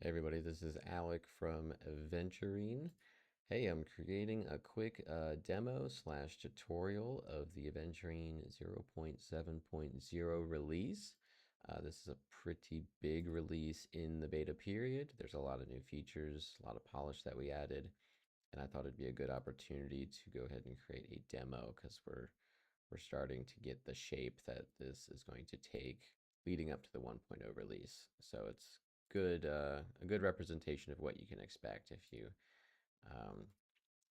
Everybody, this is Alec from Aventurine. Hey, I'm creating a quick demo slash tutorial of the Aventurine 0.7.0 release. This is a pretty big release in the beta period. There's a lot of new features, a lot of polish that we added, and I thought it'd be a good opportunity to go ahead and create a demo because we're starting to get the shape that this is going to take leading up to the 1.0 release. So it's a good representation of what you can expect if you um,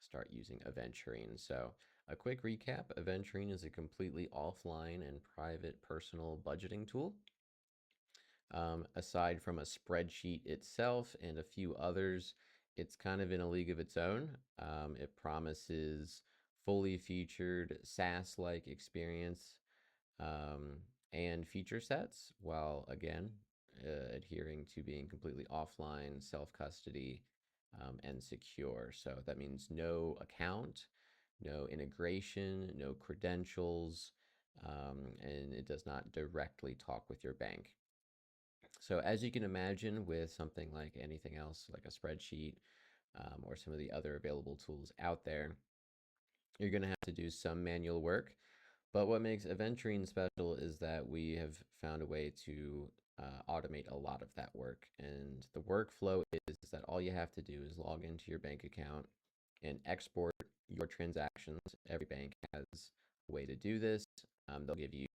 start using Aventurine. So a quick recap, Aventurine is a completely offline and private personal budgeting tool. Aside from a spreadsheet itself and a few others, it's kind of in a league of its own. It promises fully featured SaaS-like experience um, and feature sets, while again adhering to being completely offline, self-custody, and secure. So that means no account, no integration, no credentials, and it does not directly talk with your bank. So as you can imagine with something like anything else, like a spreadsheet or some of the other available tools out there, you're going to have to do some manual work. But what makes Aventurine special is that we have found a way to automate a lot of that work. And the workflow is that all you have to do is log into your bank account and export your transactions. Every bank has a way to do this. They'll give you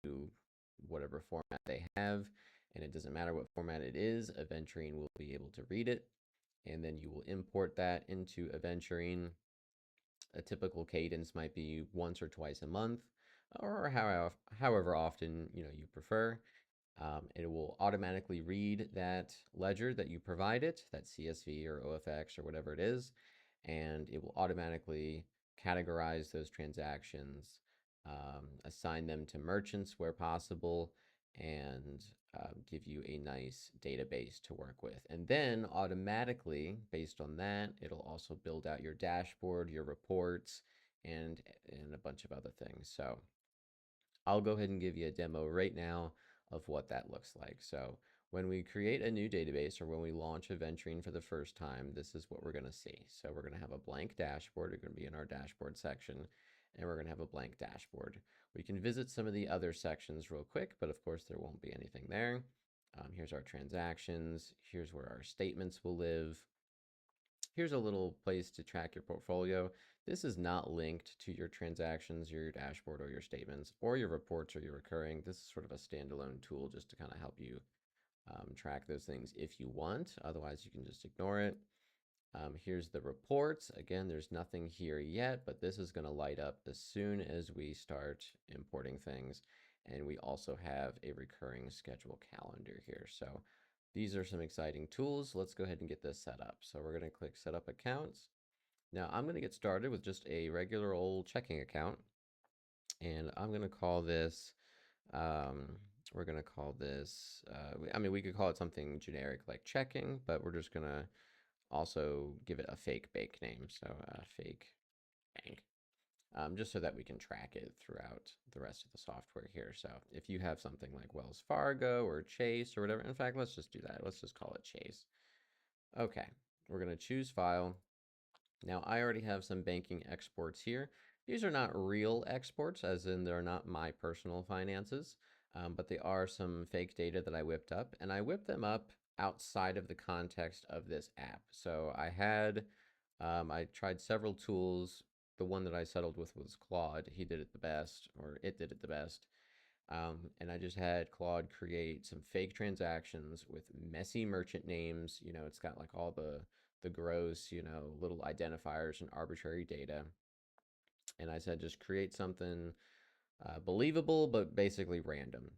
whatever format they have, and it doesn't matter what format it is, Aventurine will be able to read it. And then you will import that into Aventurine. A typical cadence might be once or twice a month, or however often you prefer. It will automatically read that ledger that you provide it, that CSV or OFX or whatever it is, and it will automatically categorize those transactions, assign them to merchants where possible, and give you a nice database to work with. And then automatically, based on that, it'll also build out your dashboard, your reports, and a bunch of other things. So I'll go ahead and give you a demo right now of what that looks like. So when we create a new database or when we launch Aventurine for the first time, this is what we're going to see. So we're going to have a blank dashboard. We're going to be in our dashboard section, and we're going to have a blank dashboard. We can visit some of the other sections real quick, but of course there won't be anything there. Here's our transactions. Here's where our statements will live. Here's a little place to track your portfolio. This is not linked to your transactions, your dashboard, or your statements, or your reports, or your recurring. This is sort of a standalone tool just to kind of help you track those things if you want. Otherwise, you can just ignore it. Here's the reports. Again, there's nothing here yet, but this is going to light up as soon as we start importing things. And we also have a recurring schedule calendar here. So these are some exciting tools. Let's go ahead and get this set up. So we're going to click Set Up Accounts. Now I'm going to get started with just a regular old checking account. And I'm going to call this, we're going to call this, I mean, we could call it something generic like checking, but we're just going to also give it a fake bank name. So fake bank. Just so that we can track it throughout the rest of the software here. So if you have something like Wells Fargo or Chase or whatever, in fact, let's just do that. Let's just call it Chase. Okay, we're going to choose File. Now, I already have some banking exports here. These are not real exports, as in they're not my personal finances, but they are some fake data that I whipped up, and I whipped them up outside of the context of this app. So I tried several tools. The one that I settled with was Claude. He did it the best, or it did it the best. And I just had Claude create some fake transactions with messy merchant names. It's got like all the gross, little identifiers and arbitrary data. And I said, just create something believable, but basically random.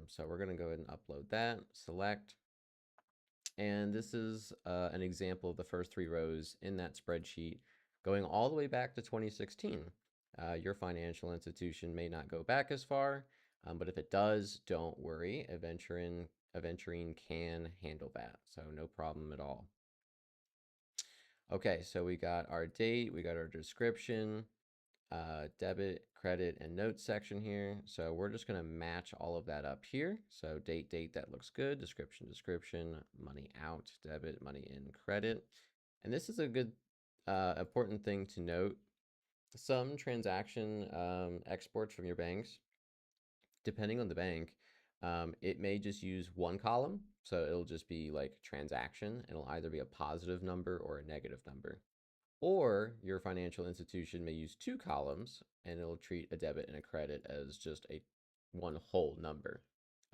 So we're going to go ahead and upload that, select. And this is an example of the first three rows in that spreadsheet going all the way back to 2016. Your financial institution may not go back as far, but if it does, don't worry. Aventurine can handle that, so no problem at all. Okay, so we got our date, we got our description. debit, credit, and notes section here. So we're just going to match all of that up here. So date, that looks good. Description, money out, debit, money in, credit. And this is a good, important thing to note. Some transaction exports from your banks, depending on the bank, it may just use one column. So it'll just be like transaction. It'll either be a positive number or a negative number. Or your financial institution may use two columns and it'll treat a debit and a credit as just a one whole number.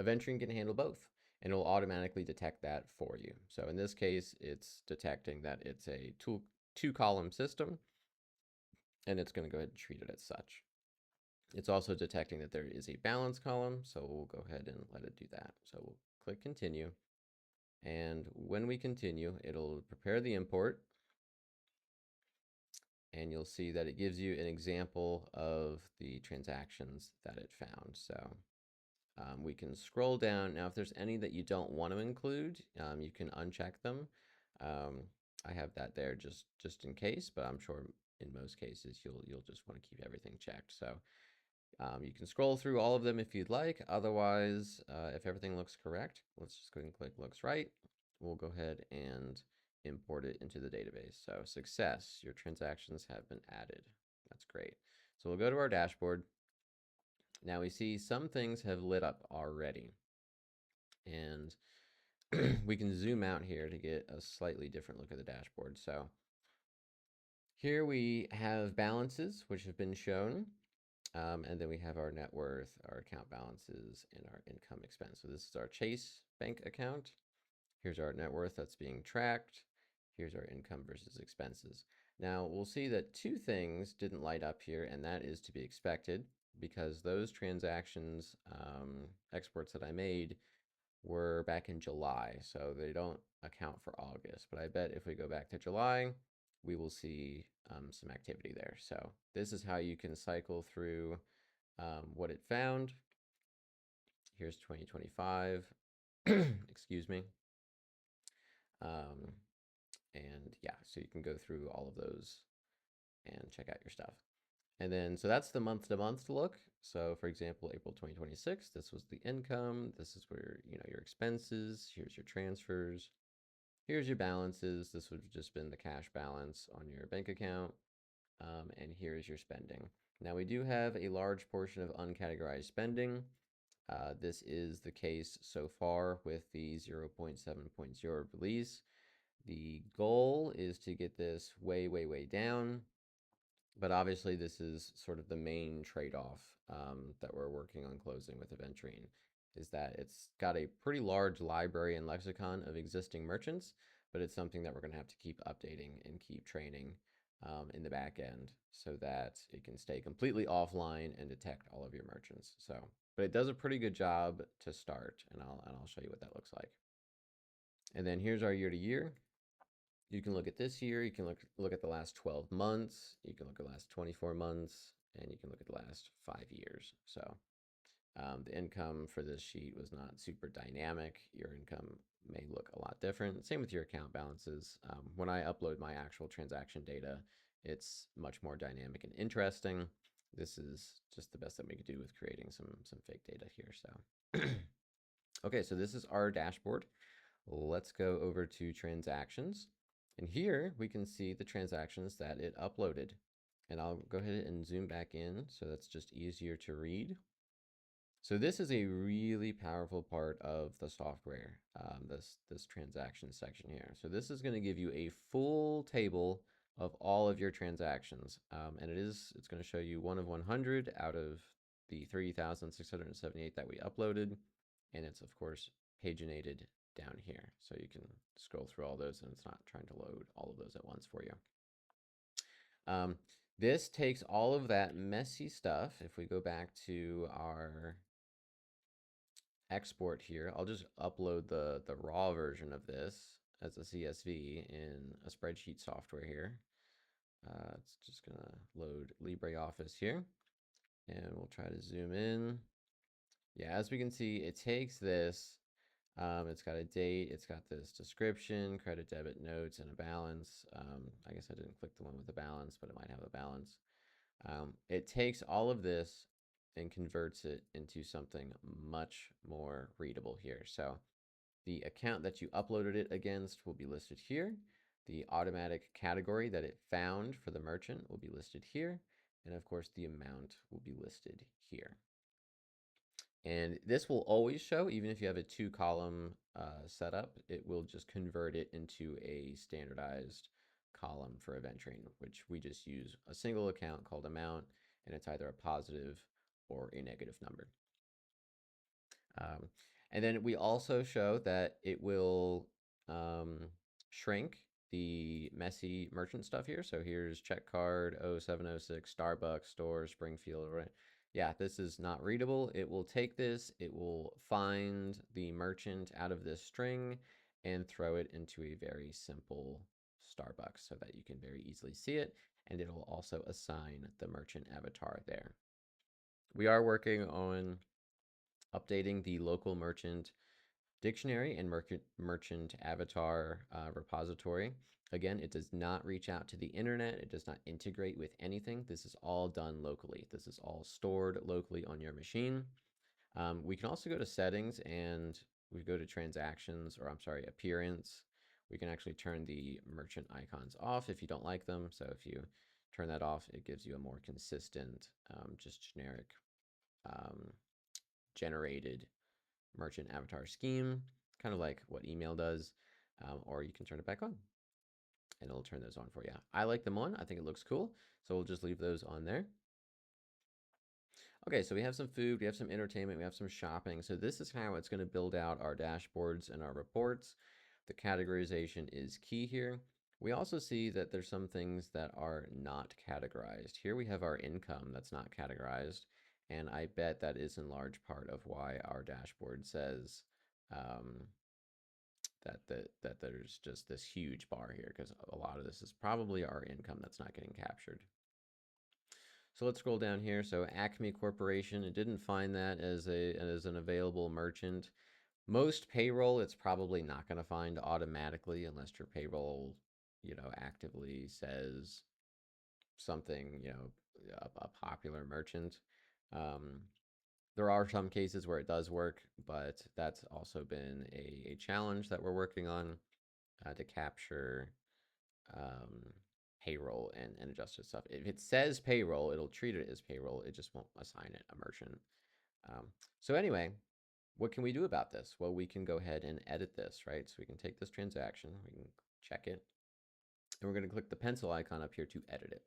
Aventurine can handle both and it'll automatically detect that for you. So in this case, it's detecting that it's a two column system and it's going to go ahead and treat it as such. It's also detecting that there is a balance column, so we'll go ahead and let it do that. So we'll click continue. And when we continue, it'll prepare the import and you'll see that it gives you an example of the transactions that it found. So we can scroll down. Now, if there's any that you don't want to include, you can uncheck them. I have that there just in case, but I'm sure in most cases you'll just want to keep everything checked. So you can scroll through all of them if you'd like. Otherwise, if everything looks correct, let's just go ahead and click looks right. We'll go ahead and import it into the database. So success, your transactions have been added. That's great. So we'll go to our dashboard. Now we see some things have lit up already. And we can zoom out here to get a slightly different look at the dashboard. So here we have balances, which have been shown. And then we have our net worth, our account balances, and our income expense. So this is our Chase bank account. Here's our net worth that's being tracked. Here's our income versus expenses. Now we'll see that two things didn't light up here, and that is to be expected because those transactions, exports that I made were back in July, so they don't account for August. But I bet if we go back to July, we will see some activity there. So this is how you can cycle through what it found. Here's 2025, excuse me. And yeah, so you can go through all of those and check out your stuff. And then, so that's the month to month look. So for example, April 2026, this was the income. This is where, your expenses. Here's your transfers. Here's your balances. This would have just been the cash balance on your bank account. And here's your spending. Now we do have a large portion of uncategorized spending. This is the case so far with the 0.7.0 release. The goal is to get this way, way, way down. But obviously, this is sort of the main trade-off that we're working on closing with Aventurine, is that it's got a pretty large library and lexicon of existing merchants, but it's something that we're going to have to keep updating and keep training in the back end so that it can stay completely offline and detect all of your merchants. So, but it does a pretty good job to start, and I'll show you what that looks like. And then here's our year to year. You can look at this year, you can look at the last 12 months, you can look at the last 24 months, and you can look at the last 5 years. So the income for this sheet was not super dynamic. Your income may look a lot different. Same with your account balances. When I upload my actual transaction data, it's much more dynamic and interesting. This is just the best that we could do with creating some fake data here. So, okay, so this is our dashboard. Let's go over to transactions. And here we can see the transactions that it uploaded. And I'll go ahead and zoom back in so that's just easier to read. So this is a really powerful part of the software, this transaction section here. So this is going to give you a full table of all of your transactions. And it's going to show you 1 of 100 out of the 3,678 that we uploaded. And it's, of course, paginated down here. So you can scroll through all those and it's not trying to load all of those at once for you. This takes all of that messy stuff. If we go back to our export here, I'll just upload the raw version of this as a CSV in a spreadsheet software here. It's just gonna load LibreOffice here and we'll try to zoom in. Yeah, as we can see, it takes this, it's got a date, it's got this description, credit, debit, notes, and a balance. I guess I didn't click the one with the balance, but it might have a balance. It takes all of this and converts it into something much more readable here. So the account that you uploaded it against will be listed here. The automatic category that it found for the merchant will be listed here. And of course, the amount will be listed here. And this will always show, even if you have a two-column setup, it will just convert it into a standardized column for Aventurine, which we just use a single account called amount, and it's either a positive or a negative number. And then we also show that it will shrink the messy merchant stuff here. So here's check card 0706 Starbucks store Springfield. Right? Yeah, this is not readable. It will take this, it will find the merchant out of this string and throw it into a very simple Starbucks so that you can very easily see it. And it'll also assign the merchant avatar there. We are working on updating the local merchant dictionary and merchant avatar repository. Again, it does not reach out to the internet. It does not integrate with anything. This is all done locally. This is all stored locally on your machine. We can also go to settings and we go to transactions, or I'm sorry, appearance. We can actually turn the merchant icons off if you don't like them. So if you turn that off, it gives you a more consistent, just generic generated merchant avatar scheme, kind of like what email does, or you can turn it back on and it'll turn those on for you. I like them on. I think it looks cool. So we'll just leave those on there. Okay, so we have some food, we have some entertainment, we have some shopping. So this is how it's going to build out our dashboards and our reports. The categorization is key here. We also see that there's some things that are not categorized. Here we have our income that's not categorized. And I bet that is in large part of why our dashboard says that there's just this huge bar here, because a lot of this is probably our income that's not getting captured. So let's scroll down here. So Acme Corporation, it didn't find that as an available merchant. Most payroll, it's probably not going to find automatically unless your payroll, actively says something, a popular merchant. Um, there are some cases where it does work, but that's also been a challenge that we're working on to capture um, payroll and adjusted stuff. If it says payroll, it'll treat it as payroll. It just won't assign it a merchant. Um, so anyway, what can we do about this? Well, we can go ahead and edit this, right? So we can take this transaction, we can check it, and we're going to click the pencil icon up here to edit it.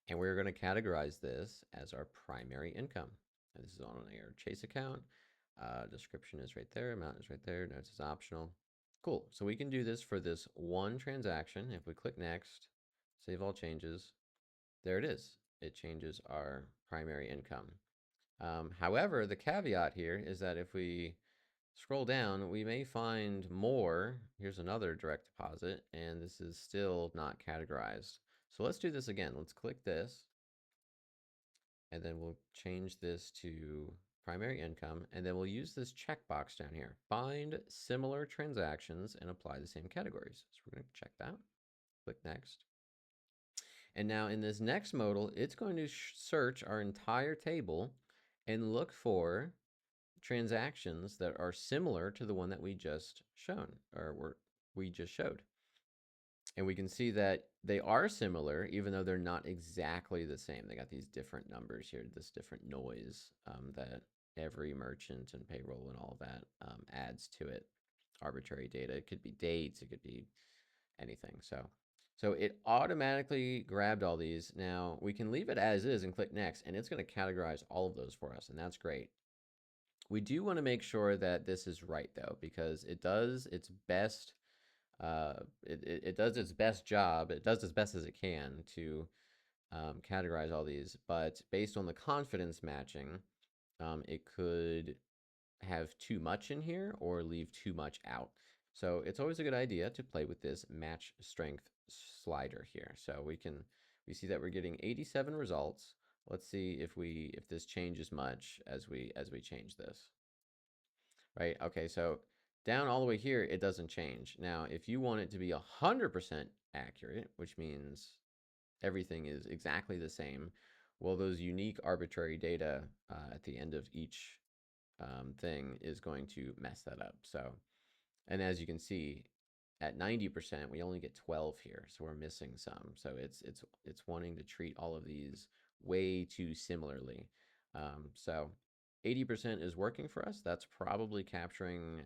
And we're going to categorize this as our primary income. And this is on our Chase account. Description is right there. Amount is right there. Notes is optional. Cool. So we can do this for this one transaction. If we click next, save all changes, there it is. It changes our primary income. However, the caveat here is that if we scroll down, we may find more. Here's another direct deposit, and this is still not categorized. So let's do this again. Let's click this, and then we'll change this to primary income, and then we'll use this checkbox down here. Find similar transactions and apply the same categories. So we're going to check that. Click next. And now in this next modal, it's going to search our entire table and look for transactions that are similar to the one that we just we just showed. And we can see that they are similar, even though they're not exactly the same. They got these different numbers here, this different noise that every merchant and payroll and all that adds to it. Arbitrary data. It could be dates. It could be anything. So it automatically grabbed all these. Now we can leave it as is and click next, and it's going to categorize all of those for us, and that's great. We do want to make sure that this is right, though, because it does its best. It does its best job. It does as best as it can to categorize all these, but based on the confidence matching, it could have too much in here or leave too much out. So it's always a good idea to play with this match strength slider here. So we see that we're getting 87 results. Let's see if this changes much as we change this. Right? Okay, so down all the way here, it doesn't change. Now, if you want it to be 100% accurate, which means everything is exactly the same. Well, those unique arbitrary data at the end of each thing is going to mess that up. So, and as you can see, at 90%, we only get 12 here, so we're missing some. So it's wanting to treat all of these way too similarly. So 80% is working for us. That's probably capturing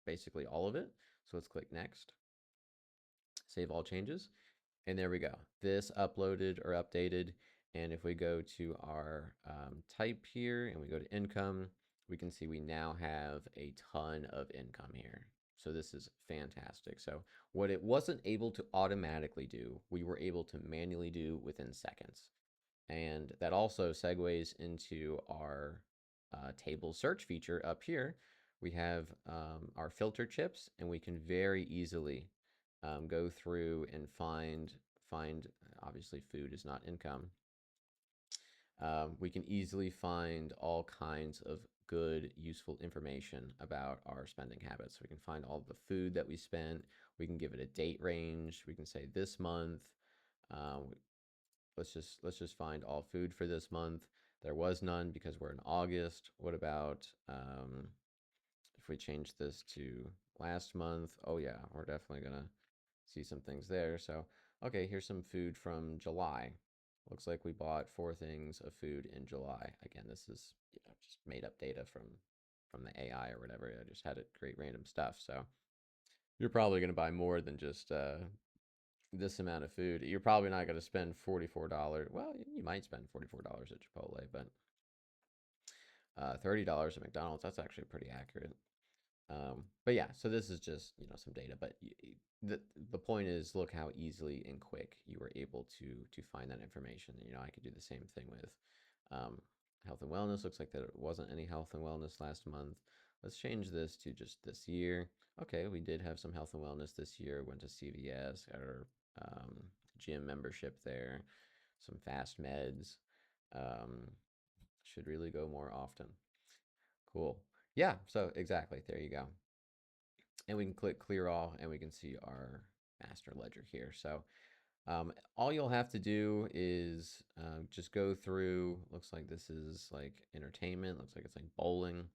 basically all of it. So let's click next, save all changes. And there we go. This uploaded or updated. And if we go to our type here and we go to income, we can see we now have a ton of income here. So this is fantastic. So what it wasn't able to automatically do, we were able to manually do within seconds. And that also segues into our table search feature up here. We have our filter chips, and we can very easily go through and find. Obviously, food is not income. We can easily find all kinds of good, useful information about our spending habits. We can find all the food that we spent. We can give it a date range. We can say this month. Uh, let's just find all food for this month. There was none because we're in August. What about if we change this to last month? Oh yeah, we're definitely gonna see some things there. So okay, here's some food from July. Looks like we bought 4 things of food in July. Again, this is just made up data from the AI or whatever. I just had it create random stuff. So you're probably gonna buy more than just this amount of food. You're probably not going to spend $44. Well, you might spend $44 at Chipotle, but $30 at McDonald's, that's actually pretty accurate. But yeah, so this is just some data. But the point is, look how easily and quick you were able to find that information. I could do the same thing with health and wellness. Looks like there wasn't any health and wellness last month. Let's change this to just this year. Okay, we did have some health and wellness this year. Went to CVS, got our um, gym membership there, some fast meds. Um, should really go more often. Cool. Yeah, so exactly. There you go. And we can click clear all and we can see our master ledger here. So all you'll have to do is just go through. Looks like this is like entertainment. Looks like it's like bowling.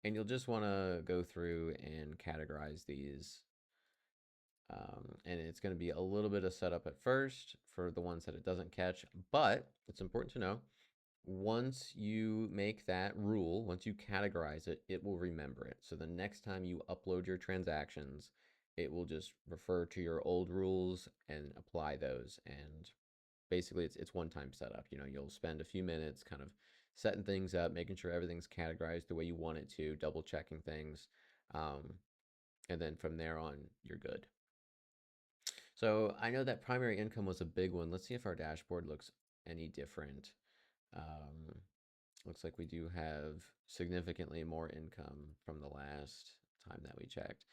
And you'll just want to go through and categorize these. And it's going to be a little bit of setup at first for the ones that it doesn't catch. But it's important to know once you make that rule, once you categorize it, it will remember it. So the next time you upload your transactions, it will just refer to your old rules and apply those. And basically, it's one-time setup. You'll spend a few minutes kind of setting things up, making sure everything's categorized the way you want it to, double checking things, and then from there on, you're good. So I know that primary income was a big one. Let's see if our dashboard looks any different. Um, Looks like we do have significantly more income from the last time that we checked.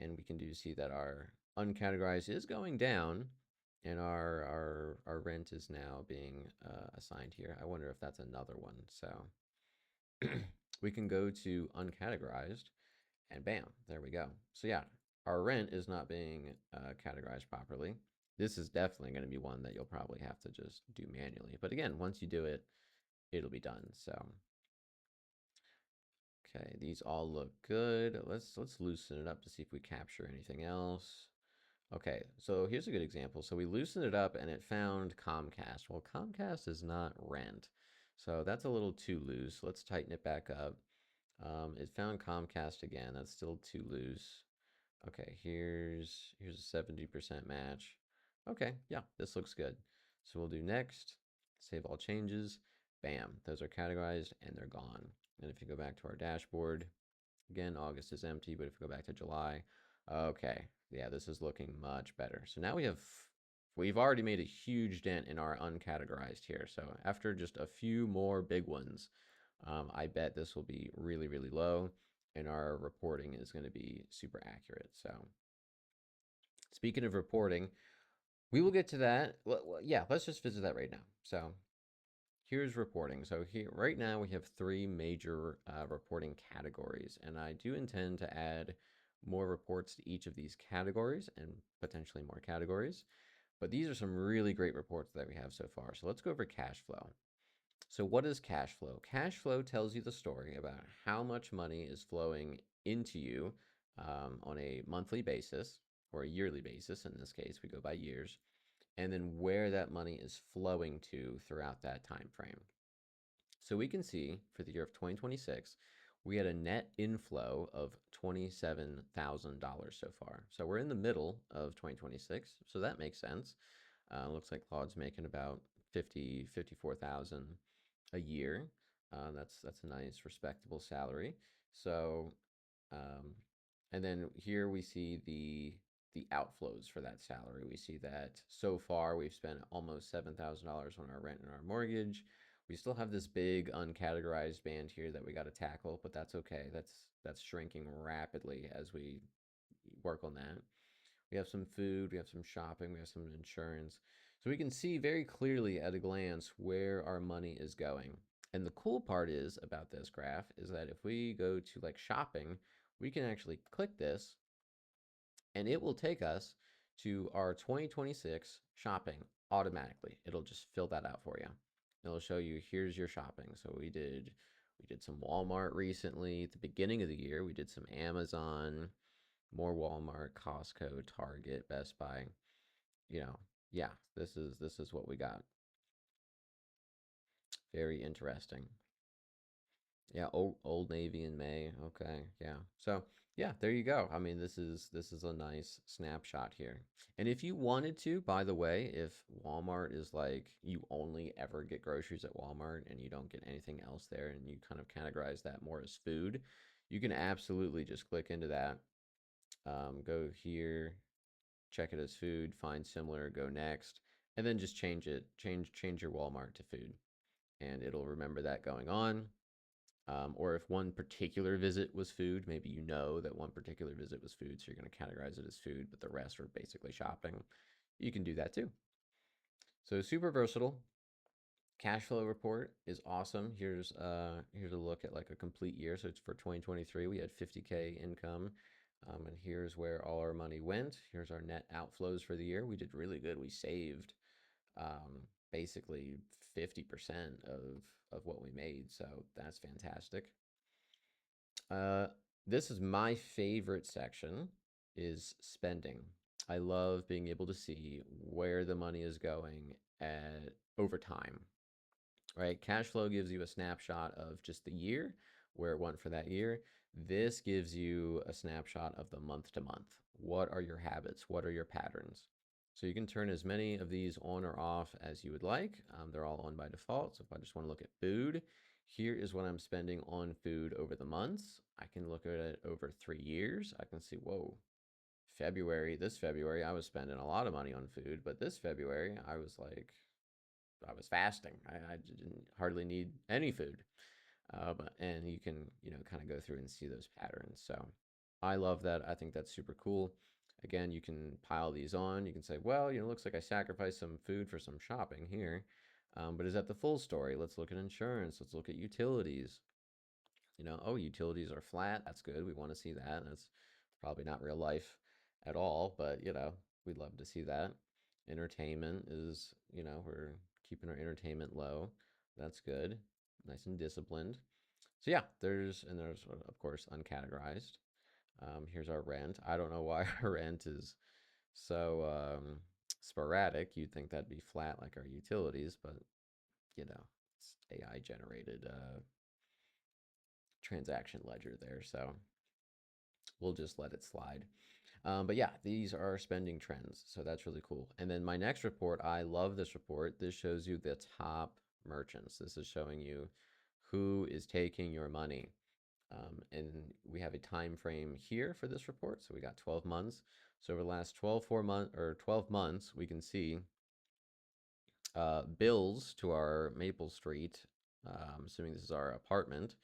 And we can do see that our uncategorized is going down and our rent is now being assigned here. I wonder if that's another one. So we can go to uncategorized and bam, there we go. So yeah, our rent is not being categorized properly. This is definitely going to be one that you'll probably have to just do manually. But again, once you do it, it'll be done. So okay, these all look good. Let's loosen it up to see if we capture anything else. Okay, so here's a good example. So we loosened it up and it found Comcast. Well, Comcast is not rent. So that's a little too loose. Let's tighten it back up. It found Comcast again. That's still too loose. Okay, here's a 70% match. Okay, yeah, this looks good. So we'll do next, save all changes. Bam, those are categorized and they're gone. And if you go back to our dashboard, again, August is empty, but if we go back to July, okay, yeah, this is looking much better. So now we've already made a huge dent in our uncategorized here. So after just a few more big ones, I bet this will be really, really low and our reporting is going to be super accurate. So speaking of reporting, we will get to that. Well, yeah, let's just visit that right now. So here's reporting. So here, right now, we have 3 major reporting categories, and I do intend to add more reports to each of these categories and potentially more categories. But these are some really great reports that we have so far. So let's go over cash flow. So, what is cash flow? Cash flow tells you the story about how much money is flowing into you on a monthly basis or a yearly basis. In this case, we go by years, and then where that money is flowing to throughout that time frame. So, we can see for the year of 2026, we had a net inflow of $27,000 so far. So, we're in the middle of 2026, so that makes sense. Looks like Claude's making about 54,000 a year. That's a nice, respectable salary. So, um, and then here we see the outflows for that salary. We see that so far we've spent almost $7,000 on our rent and our mortgage. We still have this big uncategorized band here that we got to tackle, but that's okay. That's shrinking rapidly as we work on that. We have some food, we have some shopping, we have some insurance. So we can see very clearly at a glance where our money is going. And the cool part is about this graph is that if we go to like shopping, we can actually click this and it will take us to our 2026 shopping automatically. It'll just fill that out for you. It'll show you here's your shopping. So we did some Walmart recently at the beginning of the year. We did some Amazon, more Walmart, Costco, Target, Best Buy. You know, yeah, this is what we got. Very interesting. Yeah, Old Navy in May. Okay, yeah. So yeah, there you go. I mean, this is a nice snapshot here. And if you wanted to, by the way, if Walmart is like you only ever get groceries at Walmart and you don't get anything else there, and you kind of categorize that more as food, you can absolutely just click into that. Go here, check it as food, find similar, go next, and then just change your Walmart to food, and it'll remember that going on. Or if one particular visit was food, maybe you know that one particular visit was food, so you're going to categorize it as food, but the rest are basically shopping. You can do that too. So super versatile. Cash flow report is awesome. Here's a look at like a complete year. So it's for 2023. We had 50K income. And here's where all our money went. Here's our net outflows for the year. We did really good. We saved basically 50% of what we made. So that's fantastic. Uh, this is my favorite section is spending. I love being able to see where the money is going at over time, right? Cash flow gives you a snapshot of just the year, where it went for that year. This gives you a snapshot of the month to month. What are your habits? What are your patterns? So you can turn as many of these on or off as you would like. They're all on by default. So if I just want to look at food, here is what I'm spending on food over the months. I can look at it over 3 years. I can see, whoa, this February, I was spending a lot of money on food, but this February, I was fasting. I didn't hardly need any food. And you can, kind of go through and see those patterns. So I love that. I think that's super cool. Again, you can pile these on. You can say, well, it looks like I sacrificed some food for some shopping here. But is that the full story? Let's look at insurance. Let's look at utilities. Oh, utilities are flat. That's good. We want to see that. That's probably not real life at all, but we'd love to see that. Entertainment is, we're keeping our entertainment low. That's good. Nice and disciplined. So yeah, there's of course uncategorized. Here's our rent. I don't know why our rent is so sporadic. You'd think that'd be flat like our utilities, but it's AI generated transaction ledger there. So we'll just let it slide. But yeah, these are spending trends. So that's really cool. And then my next report, I love this report. This shows you the top merchants. This is showing you who is taking your money. And we have a time frame here for this report. So we got 12 months. So over the last 12 months, we can see bills to our Maple Street, assuming this is our apartment,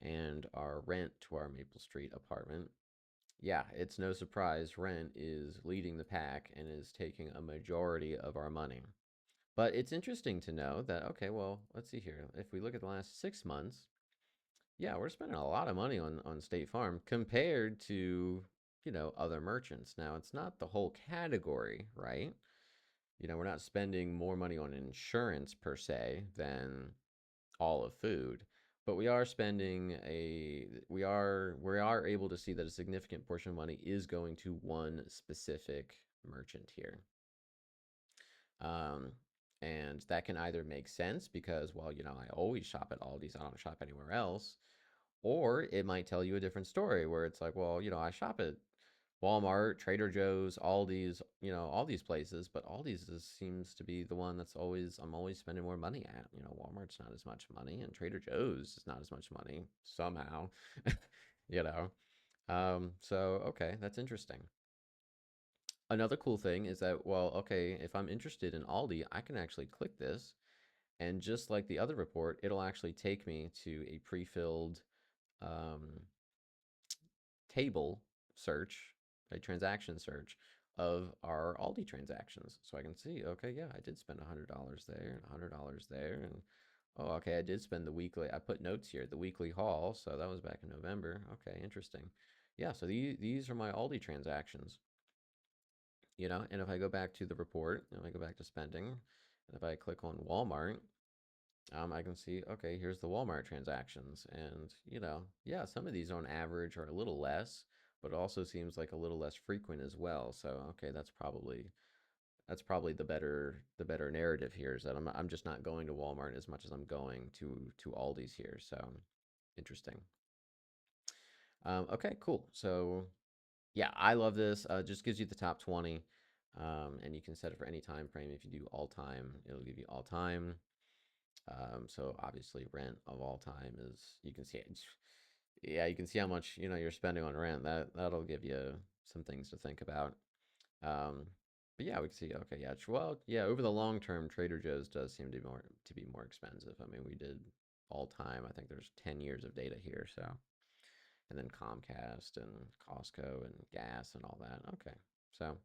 and our rent to our Maple Street apartment. Yeah, it's no surprise rent is leading the pack and is taking a majority of our money. But it's interesting to know that, okay, well, let's see here. If we look at the last 6 months, yeah, we're spending a lot of money on State Farm compared to, other merchants. Now, it's not the whole category, right? We're not spending more money on insurance per se than all of food, but we are able to see that a significant portion of money is going to one specific merchant here. Um, and that can either make sense because, well, I always shop at Aldi's, I don't shop anywhere else, or it might tell you a different story where it's like, well, I shop at Walmart, Trader Joe's, Aldi's, all these places, but seems to be the one I'm always spending more money at. Walmart's not as much money, and Trader Joe's is not as much money somehow, you know. So okay, that's interesting. Another cool thing is that, well, okay, if I'm interested in Aldi, I can actually click this, and just like the other report, it'll actually take me to a pre-filled um, table search, a transaction search of our Aldi transactions. So I can see, okay, yeah, I did spend $100 there and $100 there. And oh, okay, I did spend the weekly. I put notes here, the weekly haul. So that was back in November. Okay, interesting. Yeah, so these are my Aldi transactions, and if I go back to the report, and I go back to spending, and if I click on Walmart, I can see, okay, here's the Walmart transactions. And, yeah, some of these on average are a little less, but it also seems like a little less frequent as well. So, okay, that's probably the better narrative here is that I'm just not going to Walmart as much as I'm going to Aldi's here. So, interesting. Okay, cool. So, yeah, I love this. Just gives you the top 20. And you can set it for any time frame. If you do all time, it'll give you all time. So obviously rent of all time is you can see it. Yeah, you can see how much you're spending on rent. That'll give you some things to think about. Um, but yeah, we can see. Okay, yeah, well, yeah. Over the long term, Trader Joe's does seem to be more expensive. I mean, we did all time. I think there's 10 years of data here. So and then Comcast and Costco and gas and all that. Okay, so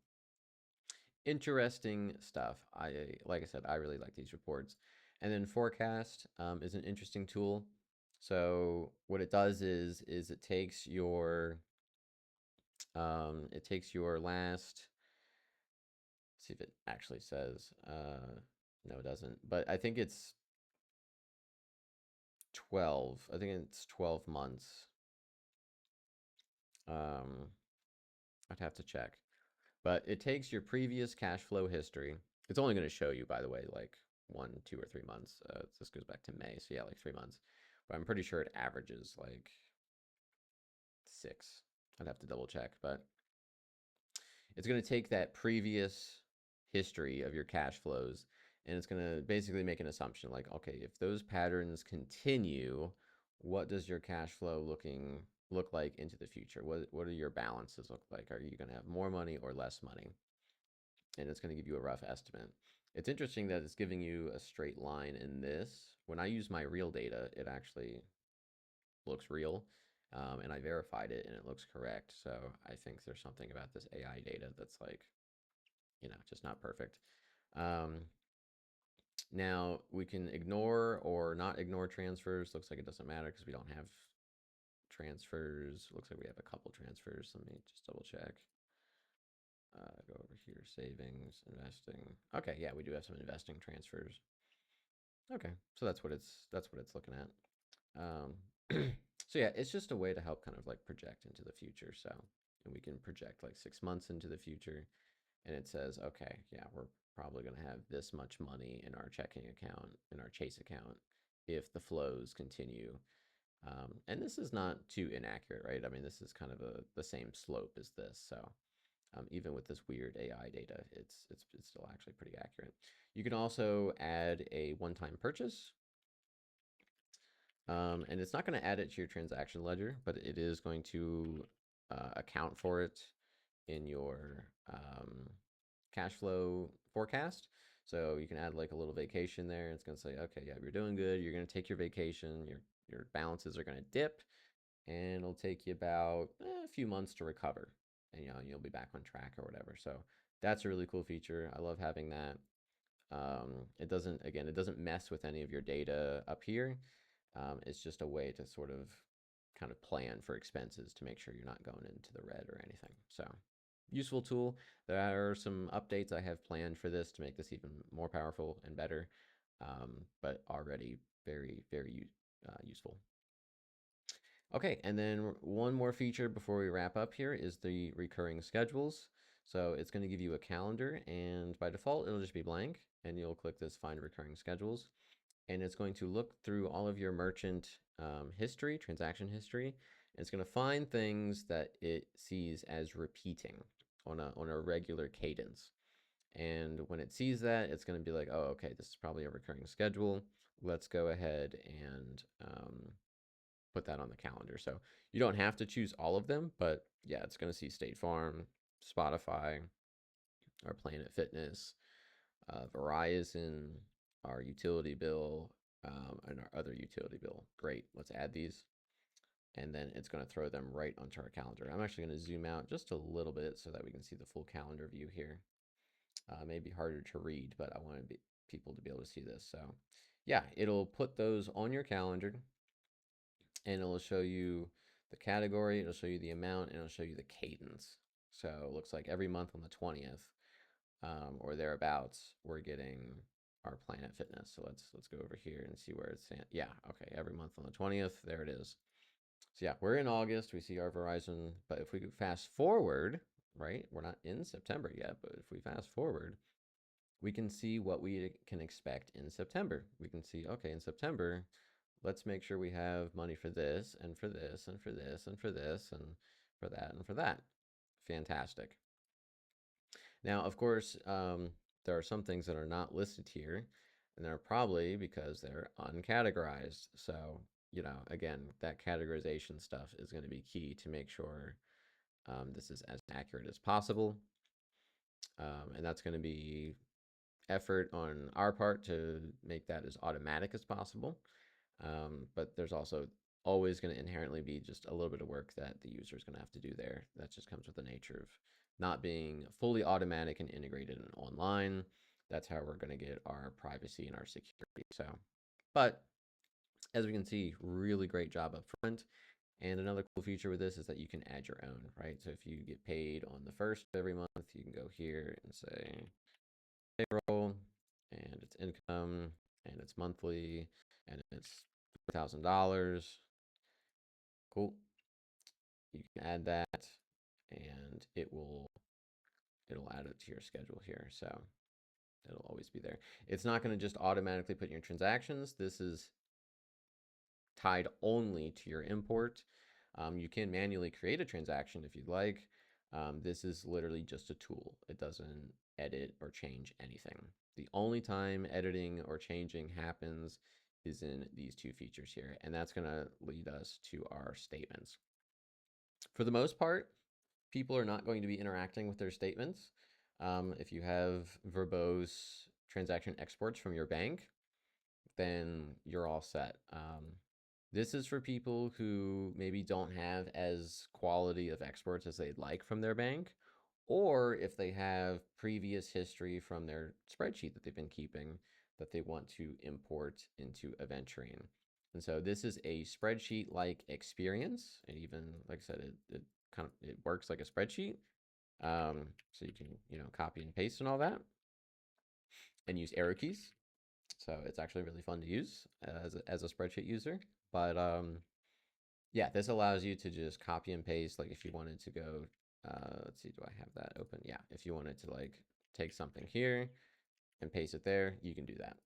interesting stuff. Like I said, I really like these reports. And then forecast is an interesting tool. So what it does is it takes your last. See if it actually says. No, it doesn't. But I think it's 12. I think it's 12 months. Um, I'd have to check. But it takes your previous cash flow history. It's only going to show you, by the way, like 1, 2, or 3 months. This goes back to May, so yeah, like 3 months. But I'm pretty sure it averages like 6. I'd have to double check, but it's going to take that previous history of your cash flows and it's going to basically make an assumption like, okay, if those patterns continue, what does your cash flow look like into the future? What do your balances look like? Are you going to have more money or less money? And it's going to give you a rough estimate. It's interesting that it's giving you a straight line in this. When I use my real data, it actually looks real. And I verified it and it looks correct. So I think there's something about this AI data that's like, just not perfect. Um, Now we can ignore or not ignore transfers. Looks like it doesn't matter because we don't have transfers. Looks like we have a couple transfers. Let me just double check. Go over here, savings, investing. Okay, yeah, we do have some investing transfers. Okay, so that's what it's looking at. So yeah, it's just a way to help kind of like project into the future. So, and we can project like 6 months into the future, and it says, okay, yeah, we're probably going to have this much money in our checking account, in our Chase account, if the flows continue. And this is not too inaccurate, right? I mean, this is kind of the same slope as this. So even with this weird AI data, it's still actually pretty accurate. You can also add a one-time purchase, and it's not going to add it to your transaction ledger, but it is going to account for it in your cash flow forecast. So you can add like a little vacation there. It's going to say, okay, yeah, you're doing good. You're going to take your vacation. Your balances are going to dip, and it'll take you about a few months to recover, and you'll be back on track or whatever. So that's a really cool feature. I love having that. It doesn't mess with any of your data up here. It's just a way to sort of kind of plan for expenses to make sure you're not going into the red or anything. So useful tool. There are some updates I have planned for this to make this even more powerful and better, but already very useful. Okay, and then one more feature before we wrap up here is the recurring schedules. So it's going to give you a calendar, and by default, it'll just be blank, and you'll click this Find Recurring Schedules, and it's going to look through all of your merchant history, transaction history, and it's going to find things that it sees as repeating on a regular cadence. And when it sees that, it's going to be like, oh, okay, this is probably a recurring schedule. Let's go ahead and put that on the calendar. So you don't have to choose all of them, but yeah, it's going to see State Farm, Spotify, our Planet Fitness, Verizon, our utility bill, and our other utility bill. Great. Let's add these. And then it's going to throw them right onto our calendar. I'm actually going to zoom out just a little bit so that we can see the full calendar view here. Maybe harder to read, but I want people to be able to see this. So yeah, it'll put those on your calendar, and it'll show you the category, it'll show you the amount, and it'll show you the cadence. So it looks like every month on the 20th or thereabouts, we're getting our Planet Fitness. So let's go over here and see where it's at. Yeah, okay, every month on the 20th, there it is. So yeah, we're in August, we see our Verizon, but if we fast forward, right, we're not in September yet, but if we fast forward, we can see what we can expect in September. We can see, okay, in September, let's make sure we have money for this and for this and for this and for this and for that and for that. Fantastic. Now, of course, there are some things that are not listed here, and they're probably because they're uncategorized. So, again, that categorization stuff is going to be key to make sure this is as accurate as possible. And that's going to be effort on our part to make that as automatic as possible. But there's also always going to inherently be just a little bit of work that the user is going to have to do there. That just comes with the nature of not being fully automatic and integrated and online. That's how we're going to get our privacy and our security. So, but as we can see, really great job up front. And another cool feature with this is that you can add your own, right? So if you get paid on the first of every month, you can go here and say payroll, and it's income, and it's monthly, and it's $1,000. Cool. You can add that, and it'll add it to your schedule here. So it'll always be there. It's not going to just automatically put in your transactions. This is tied only to your import. You can manually create a transaction if you'd like. This is literally just a tool. It doesn't edit or change anything. The only time editing or changing happens is in these two features here, and that's going to lead us to our statements. For the most part, people are not going to be interacting with their statements. If you have verbose transaction exports from your bank, then you're all set. This is for people who maybe don't have as quality of exports as they'd like from their bank, or if they have previous history from their spreadsheet that they've been keeping that they want to import into Aventurine. And so this is a spreadsheet-like experience, and even like I said, it works like a spreadsheet. So you can copy and paste and all that, and use arrow keys. So it's actually really fun to use as a spreadsheet user. But yeah, this allows you to just copy and paste. Like if you wanted to go, let's see, do I have that open? Yeah, if you wanted to like take something here and paste it there, you can do that,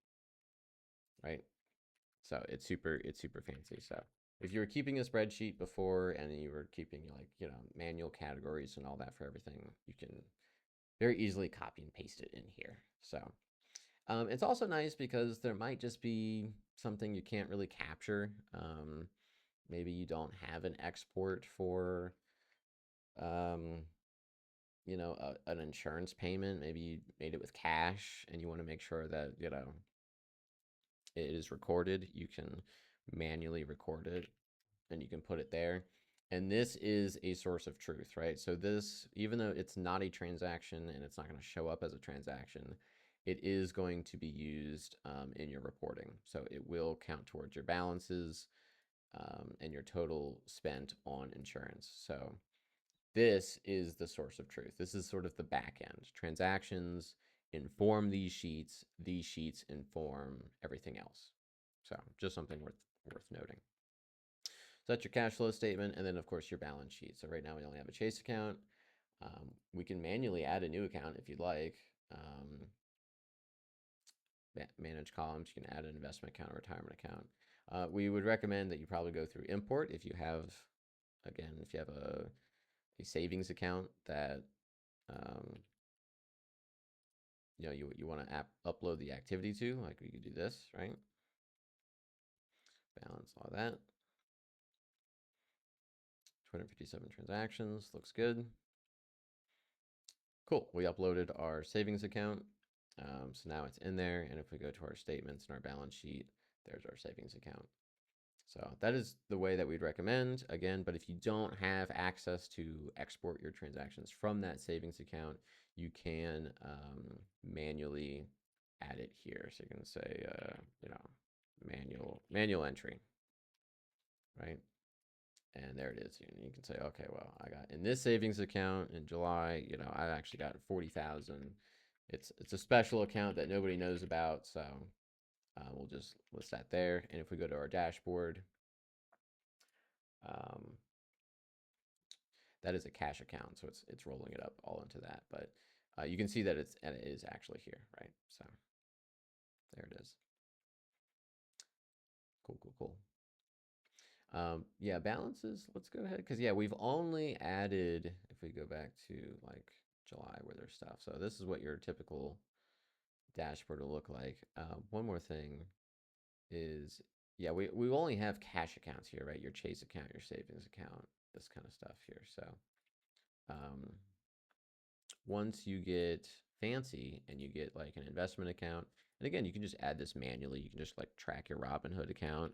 right? So it's super fancy. So if you were keeping a spreadsheet before and you were keeping like manual categories and all that for everything, you can very easily copy and paste it in here. So it's also nice because there might just be something you can't really capture. Maybe you don't have an export for, um, an insurance payment. Maybe you made it with cash and you want to make sure that, it is recorded. You can manually record it and you can put it there. And this is a source of truth, right? So this, even though it's not a transaction and it's not going to show up as a transaction, it is going to be used in your reporting. So it will count towards your balances and your total spent on insurance. So This is the source of truth. This is sort of the back end. Transactions inform these sheets inform everything else. So just something worth noting. So that's your cash flow statement, and then of course your balance sheet. So right now we only have a Chase account. We can manually add a new account if you'd like. Manage columns, you can add an investment account or retirement account. We would recommend that you probably go through import if you have, again, if you have a savings account that you want to upload the activity to, like we could do this, right? Balance all that. 257 transactions, looks good. Cool, we uploaded our savings account. So now it's in there, and if we go to our statements and our balance sheet, there's our savings account. So that is the way that we'd recommend, again, but if you don't have access to export your transactions from that savings account, you can manually add it here. So you can say, manual entry, right? And there it is. You can say, okay, well, I got in this savings account in July, I actually got 40,000. It's a special account that nobody knows about, so we'll just list that there. And if we go to our dashboard, that is a cash account, so it's rolling it up all into that. But you can see that it is actually here, right? So there it is. Cool. Yeah, balances. Let's go ahead because yeah, we've only added if we go back to like July where there's stuff. So this is what your typical dashboard will look like. One more thing is yeah, we only have cash accounts here, right? Your Chase account, your savings account, this kind of stuff here. So once you get fancy and you get like an investment account, and again, you can just add this manually. You can just like track your Robinhood account.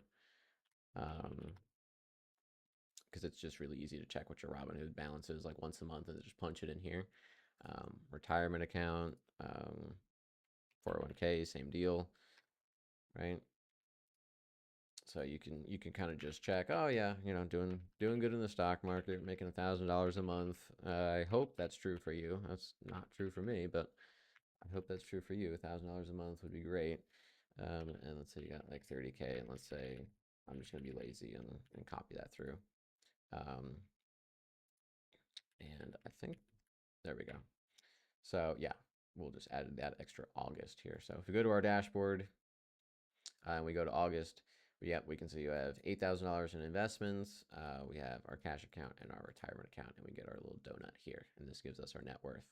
Because it's just really easy to check what your Robinhood balance is like once a month and just punch it in here. Retirement account, 401k, same deal, right? So you can kind of just check, oh yeah, doing good in the stock market, making $1,000 a month. I hope that's true for you. That's not true for me, but I hope that's true for you. $1,000 a month would be great. And let's say you got like 30K, and let's say I'm just gonna be lazy and copy that through. And I think there we go. So yeah, we'll just add that extra August here. So if we go to our dashboard and we go to August, we can see you have $8,000 in investments. We have our cash account and our retirement account, and we get our little donut here. And this gives us our net worth.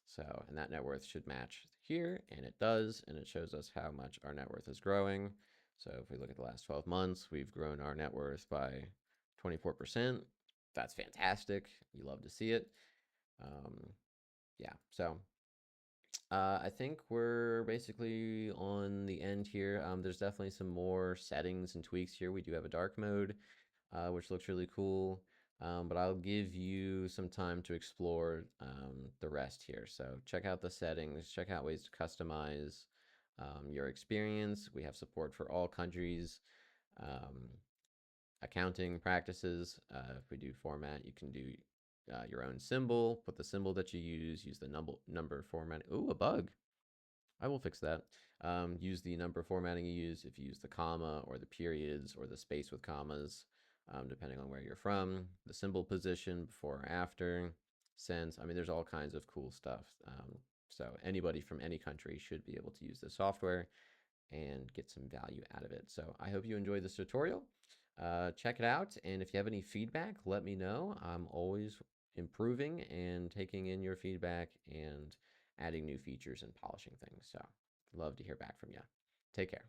So, and that net worth should match here, and it does, and it shows us how much our net worth is growing. So if we look at the last 12 months, we've grown our net worth by 24%. That's fantastic. You love to see it. Yeah, so I think we're basically on the end here. There's definitely some more settings and tweaks here. We do have a dark mode, which looks really cool. But I'll give you some time to explore the rest here. So check out the settings, check out ways to customize your experience. We have support for all countries. Accounting practices. If we do format, you can do your own symbol, put the symbol that you use the number format. Ooh, a bug. I will fix that. Use the number formatting you use if you use the comma or the periods or the space with commas, depending on where you're from. The symbol position before or after. Since, I mean, there's all kinds of cool stuff. So anybody from any country should be able to use this software and get some value out of it. So I hope you enjoyed this tutorial. Check it out, and if you have any feedback, let me know. I'm always improving and taking in your feedback and adding new features and polishing things. So love to hear back from you. Take care.